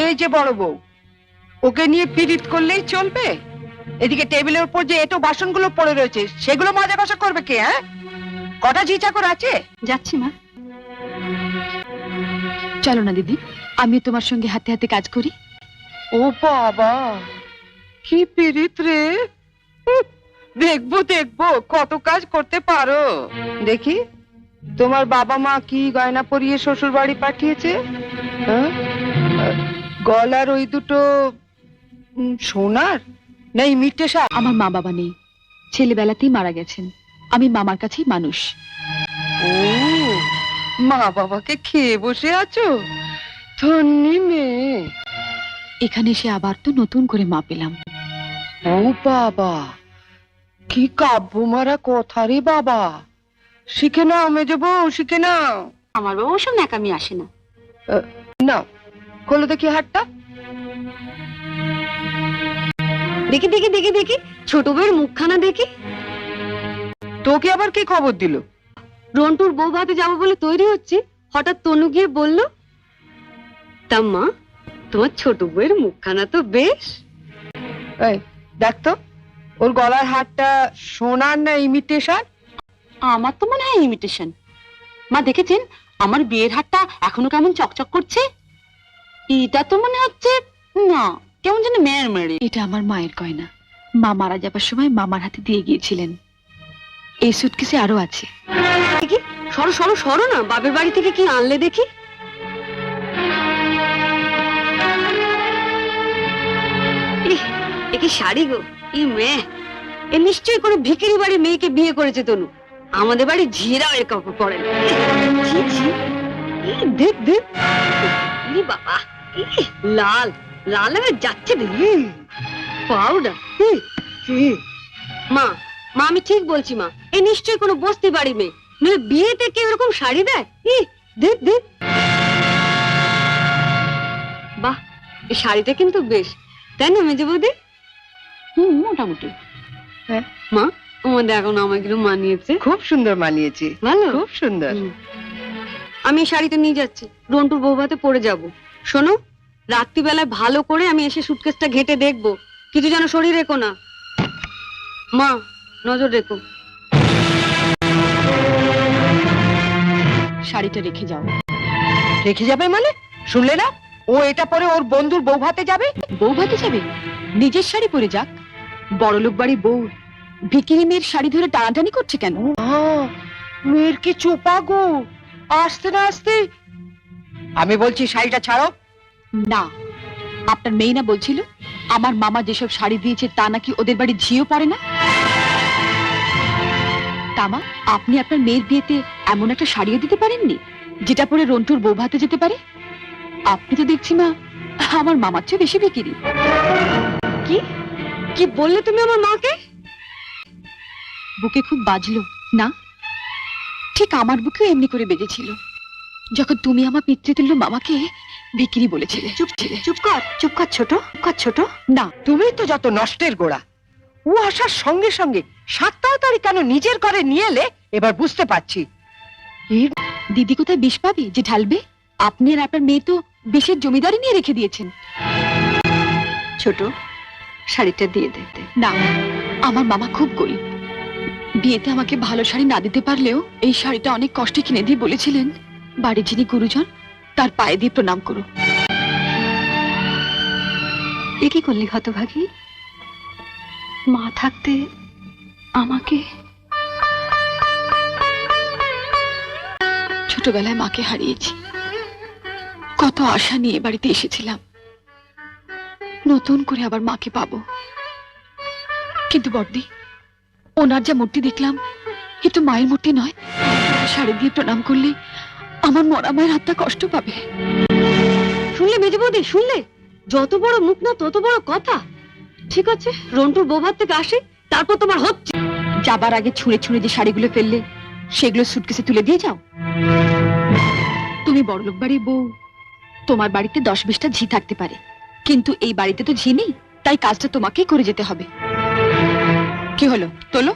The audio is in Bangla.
এই যে বড় বউ, ওকে নিয়ে পীড়িত করলেই চলবে? এদিকে টেবিলের উপর যে এটো বাসনগুলো পড়ে রয়েছে সেগুলো মাজা কষা করবে কে? হ্যাঁ, কটা ঝি চাকর আছে? যাচ্ছি মা। চলো না দিদি, আমি তোমার সঙ্গে হাতে হাতে কাজ করি। ও বাবা, কি পীড়িত রে! দেখবো দেখবো কত কাজ করতে পারো। দেখি তোমার বাবা মা কি গয়না পরিয়ে শ্বশুর বাড়ি পাঠিয়েছে। হ্যাঁ? গলার ওই দুটো সোনার না ইমিটেশন? আমার মা বাবা নেই, ছেলেবেলাতেই মারা গেছেন। আমি মামার কাছেই মানুষ। ও, মা বাবাকে খেয়ে বসে আছো? ধন্যি মেয়ে। এখানে এসে আবার তো নতুন করে মা পেলাম। ও বাবা, কি কাব্য মারা কথা রে বাবা! শিখে নাও মেজো বউ, শিখে নাও। আমার বাবা ওসব ন্যাকামি আসে না। না, খোলো দেখি হাতটা। দেখি দেখি দেখি দেখি, ছোট বউয়ের মুখখানা দেখি। তোকে আবার কি খবর দিল? রন্টুর বউ ভাতে যাবো বলে তৈরি হচ্ছে, হঠাৎ তনু গিয়ে বলল, তা মা, তোমার ছোট বউয়ের মুখখানা তো বেশ। এই দেখ তো, ওর গলার হারটা সোনার না ইমিটেশন? আমার তো মনে হয় ইমিটেশন। মা দেখেছেন আমার বিয়ের হারটা এখনো কেমন চকচক করছে? এটা তো মনে হচ্ছে না, কেমন যেন মেয়ের মেরে। এটা আমার মায়ের গয়না, মা মারা যাবার সময় মামার হাতে দিয়ে গিয়েছিলেন। এই সুটকেসে আরো আছে। দেখি, সরো সরো সরো না, বাপের বাড়ি থেকে কি আনলে দেখি। এ কি শাড়ি গো! ই মেয়ে, এ নিশ্চয়ই কোনো ভিখিরি বাড়ির মেয়েকে বিয়ে করেছে তনু। আমাদের বাড়ি ঝিরা এর কাপড় পরে না। ছি ছি, দেখ দেখ, বাবা, লাল লাল হয়ে যাচ্ছে দেখি। পাউডার। মা মা, আমি ঠিক বলছি মা, এ নিশ্চয়ই কোনো বস্তি বাড়ি মেয়ে, নইলে বিয়েতে কেউ এরকম শাড়ি দেয়? দেখ দেখ, বাহ, এই শাড়িটা কিন্তু বেশ, তাই না মেজে বৌদি? মোটামুটি। হ্যাঁ মা, আমাদের এখন আমাকে মানিয়েছে। খুব সুন্দর মানিয়েছে, ভালো, খুব সুন্দর। আমি এই শাড়িটা নিয়ে যাচ্ছি, রন্টুর বউ ভাতে পরে যাব। শোনো, রাত্রিবেলায় ভালো করে আমি এসে সুটকেসটা ঘেটে দেখবো, কিছু যেন শরীর রেখো না। মা, নজর রেখো। শাড়িটা রেখে যাও। রেখে যাবে মানে? শুনলে না, ও এটা পরে ওর বন্ধুর বউ ভাতে যাবে। বউ ভাতে যাবে? নিজের শাড়ি পরে যাক। বড়লোক বাড়ি বউ ভিকিরি মেয়ের শাড়ি ধরে টানাটানি করছে কেন? মেয়ের কি চোপা গো! আসতে না আসতে। আমি বলছি শাড়িটা ছাড়ো। না, আপনার মেয়ে না বলছিল আমার মামা যেসব শাড়ি দিয়েছে তা নাকি ওদের বাড়ি ঝিও পড়ে না? তামা, আপনি আপনার মেয়ের বিয়েতে এমন একটা শাড়িও দিতে পারেননি যেটা পরে রন্টুর বউ ভাতে যেতে পারে? আপনি তো দেখছি মা আমার মামার চেয়ে বেশি বিক্রি। কি কি বললে তুমি আমার মাকে? বুকে খুব বাজলো না? ঠিক আমার বুকেও এমনি করে বেজেছিল যখন তুমি আমার পিতৃতুল্য মামাকে বিক্রি বলেছিলে। চুপ ছিলে, চুপ কর, চুপ কর ছোট, কর ছোট। না, তুমি তো যত নষ্টের গোড়া। ও আসার সঙ্গে সঙ্গে 7 তাড়াতাড়ি কেন নিজের ঘরে নিয়ে এলে এবার বুঝতে পারছি। দিদি কোথায় বিষ পাবে যে ঢালবে? আপনি আর আপনার মেয়ে তো বিষের জমিদারি নিয়ে রেখে দিয়েছেন। ছোট, শাড়িটা দিয়ে দে। না, আমার মামা খুব গরিব, বিয়েতে আমাকে ভালো শাড়ি না দিতে পারলেও এই শাড়িটা অনেক কষ্টে কিনে দিয়ে বলেছিলেন, বাড়ির যিনি গুরুজন তার পায়ে দিয়ে প্রণাম করো। এ কি করলি হতভাগী? মা থাকতে আমাকে। ছোটবেলায় মাকে হারিয়েছি, কত আশা নিয়ে বাড়িতে এসেছিলাম, নতুন করে আবার মাকে পাবো। কিন্তু বড়দি, ওনার যা মূর্তি দেখলাম এ তো মায়ের মূর্তি নয়। শাড়ি দিয়ে প্রণাম করলে আমার মরা মায়ের হাতটা কষ্ট পাবে। শুনলে মেজে বৌদি, শুনলে? যত বড় মুখ না তত বড় কথা। ঠিক আছে, রন্টুর বউ ভাত থেকে আসে, তারপর তোমার হচ্ছে। যাবার আগে ছুঁড়ে ছুঁড়ে যে শাড়িগুলো ফেললে সেগুলো সুটকেসে তুলে দিয়ে যাও। তুমি বড়লোক বাড়ির বউ, তোমার বাড়িতে 10-20টা ঝি থাকতে পারে, কিন্তু এই বাড়িতে তো ঝি নেই, তাই কাজটা তোমাকেই করে যেতে হবে। কি হলো, তোলো।